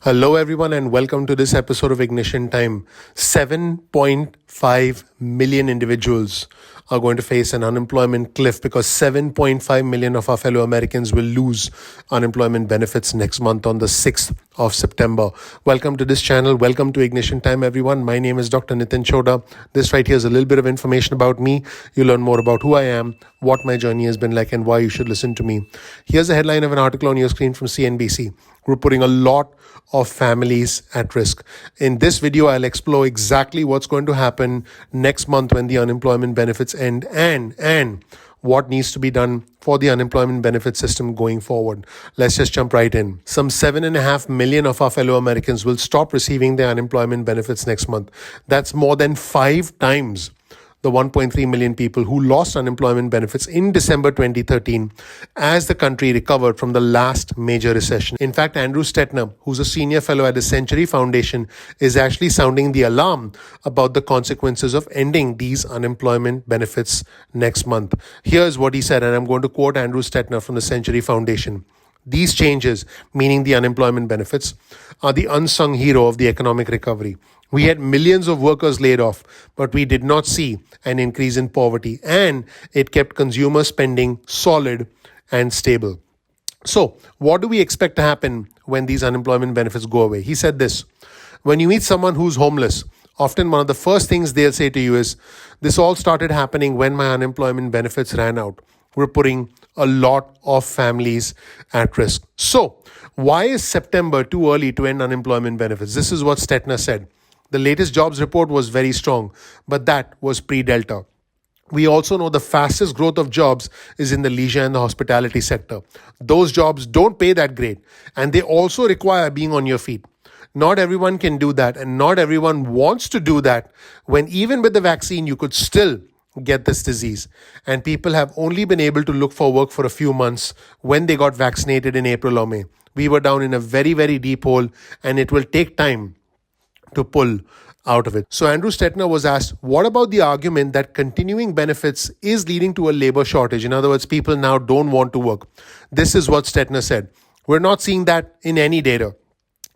Hello, everyone, and welcome to this episode of Ignition Time. 7.5 million individuals are going to face an unemployment cliff because 7.5 million of our fellow Americans will lose unemployment benefits next month on the 6th of September. Welcome to this channel. Welcome to Ignition Time, everyone. My name is Dr. Chhoda. This right here is a little bit of information about me. You'll learn more about who I am, what my journey has been like, and why you should listen to me. Here's a headline of an article on your screen from CNBC. We're putting a lot of families at risk. In this video, I'll explore exactly what's going to happen next month when the unemployment benefits end and what needs to be done for the unemployment benefit system going forward. Let's just jump right in. Some 7.5 million of our fellow Americans will stop receiving their unemployment benefits next month. That's more than 5 times the 1.3 million people who lost unemployment benefits in December 2013 as the country recovered from the last major recession. In fact, Andrew Stettner, who's a senior fellow at the Century Foundation, is actually sounding the alarm about the consequences of ending these unemployment benefits next month. Here's what he said, and I'm going to quote Andrew Stettner from the Century Foundation. These changes, meaning the unemployment benefits, are the unsung hero of the economic recovery. We had millions of workers laid off, but we did not see an increase in poverty, and it kept consumer spending solid and stable. So, what do we expect to happen when these unemployment benefits go away? He said this: when you meet someone who's homeless, often one of the first things they'll say to you is, "This all started happening when my unemployment benefits ran out." We're putting a lot of families at risk. So, why is September too early to end unemployment benefits? This is what Stettner said. The latest jobs report was very strong, but that was pre-Delta. We also know the fastest growth of jobs is in the leisure and the hospitality sector. Those jobs don't pay that great, and they also require being on your feet. Not everyone can do that, and not everyone wants to do that when even with the vaccine, you could still get this disease. And people have only been able to look for work for a few months when they got vaccinated in April or May. We were down in a very, very deep hole, and it will take time to pull out of it. So Andrew Stettner was asked, what about the argument that continuing benefits is leading to a labor shortage? In other words, people now don't want to work. This is what Stettner said. We're not seeing that in any data.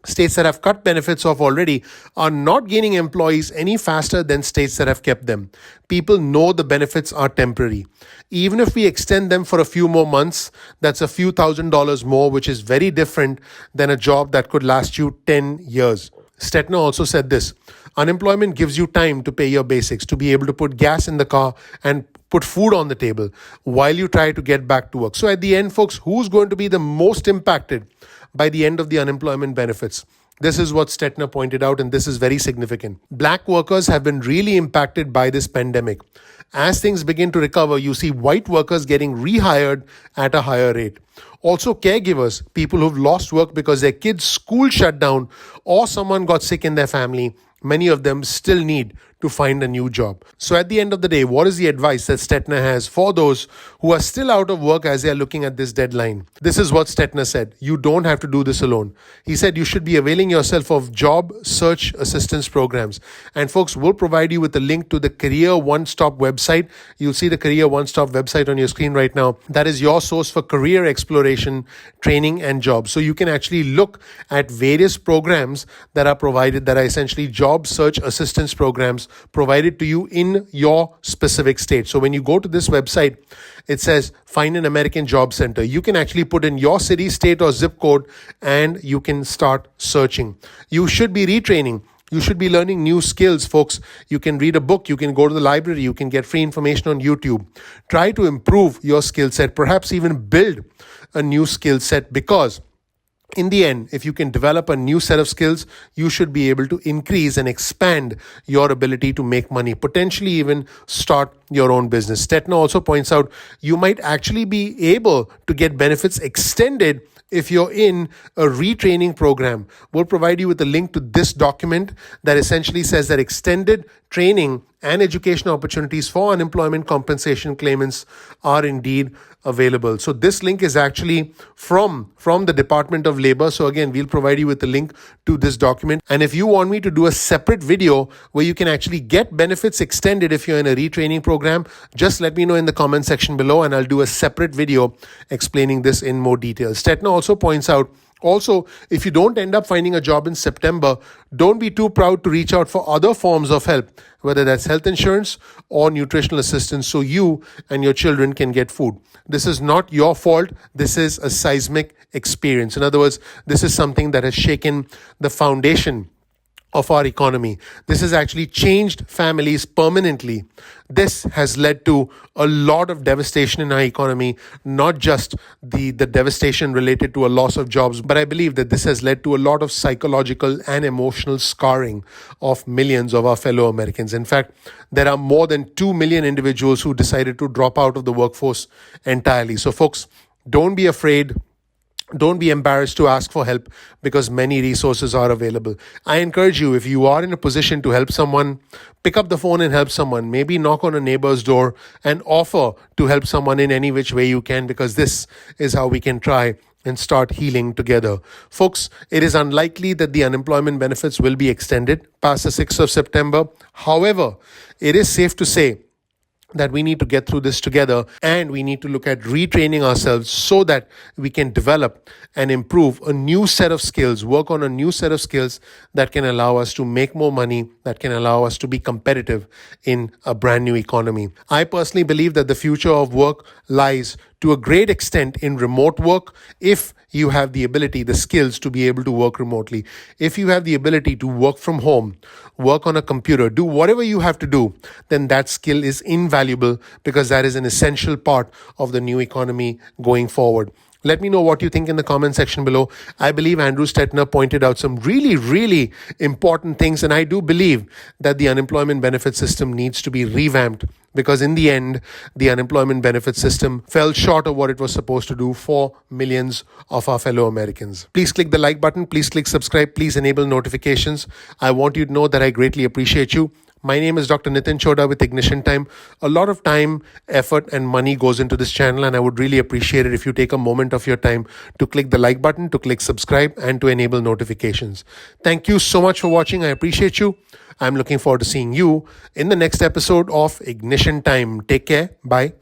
States that have cut benefits off already are not gaining employees any faster than states that have kept them. People know the benefits are temporary. Even if we extend them for a few more months, that's a few $1,000s more, which is very different than a job that could last you 10 years. Stettner also said this: unemployment gives you time to pay your basics, to be able to put gas in the car and put food on the table while you try to get back to work. So at the end, folks, who's going to be the most impacted by the end of the unemployment benefits? This is what Stettner pointed out, and this is very significant. Black workers have been really impacted by this pandemic. As things begin to recover, you see white workers getting rehired at a higher rate. Also, caregivers, people who've lost work because their kids' school shut down or someone got sick in their family, many of them still need to find a new job. So at the end of the day, what is the advice that Stettner has for those who are still out of work as they are looking at this deadline? This is what Stettner said: you don't have to do this alone. He said you should be availing yourself of job search assistance programs. And folks, we'll provide you with a link to the Career One Stop website. You'll see the Career One Stop website on your screen right now. That is your source for career exploration, training, and jobs. So you can actually look at various programs that are provided, that are essentially job search assistance programs provided to you in your specific state. So when you go to this website, it says find an American job center. You can actually put in your city, state, or zip code, and you can start searching. You should be retraining. You should be learning new skills, folks. You can read a book. You can go to the library. You can get free information on YouTube. Try to improve your skill set, perhaps even build a new skill set, because in the end, if you can develop a new set of skills, you should be able to increase and expand your ability to make money, potentially even start your own business. Stettner also points out you might actually be able to get benefits extended if you're in a retraining program. We'll provide you with a link to this document that essentially says that extended training and education opportunities for unemployment compensation claimants are indeed available. So this link is actually from the Department of Labor. So again, we'll provide you with the link to this document. And if you want me to do a separate video where you can actually get benefits extended if you're in a retraining program, just let me know in the comment section below and I'll do a separate video explaining this in more detail. Stettner also points out Also, if you don't end up finding a job in September, don't be too proud to reach out for other forms of help, whether that's health insurance or nutritional assistance, so you and your children can get food. This is not your fault. This is a seismic experience. In other words, this is something that has shaken the foundation of our economy. This has actually changed families permanently. This has led to a lot of devastation in our economy, not just the devastation related to a loss of jobs, but I believe that this has led to a lot of psychological and emotional scarring of millions of our fellow Americans. In fact, there are more than 2 million individuals who decided to drop out of the workforce entirely. So folks, don't be afraid. Don't be embarrassed to ask for help because many resources are available. I encourage you, if you are in a position to help someone, pick up the phone and help someone. Maybe knock on a neighbor's door and offer to help someone in any which way you can, because this is how we can try and start healing together. Folks, it is unlikely that the unemployment benefits will be extended past the 6th of September. However, it is safe to say that we need to get through this together, and we need to look at retraining ourselves so that we can develop and improve a new set of skills, work on a new set of skills that can allow us to make more money, that can allow us to be competitive in a brand new economy. I personally believe that the future of work lies to a great extent in remote work, if you have the ability, the skills to be able to work remotely. If you have the ability to work from home, work on a computer, do whatever you have to do, then that skill is invaluable, because that is an essential part of the new economy going forward. Let me know what you think in the comment section below. I believe Andrew Stetner pointed out some really, really important things, and I do believe that the unemployment benefit system needs to be revamped, because in the end, the unemployment benefit system fell short of what it was supposed to do for millions of our fellow Americans. Please click the like button. Please click subscribe. Please enable notifications. I want you to know that I greatly appreciate you. My name is Dr. Nitin Chhoda with Ignition Time. A lot of time, effort, and money goes into this channel, and I would really appreciate it if you take a moment of your time to click the like button, to click subscribe, and to enable notifications. Thank you so much for watching. I appreciate you. I'm looking forward to seeing you in the next episode of Ignition Time. Take care. Bye.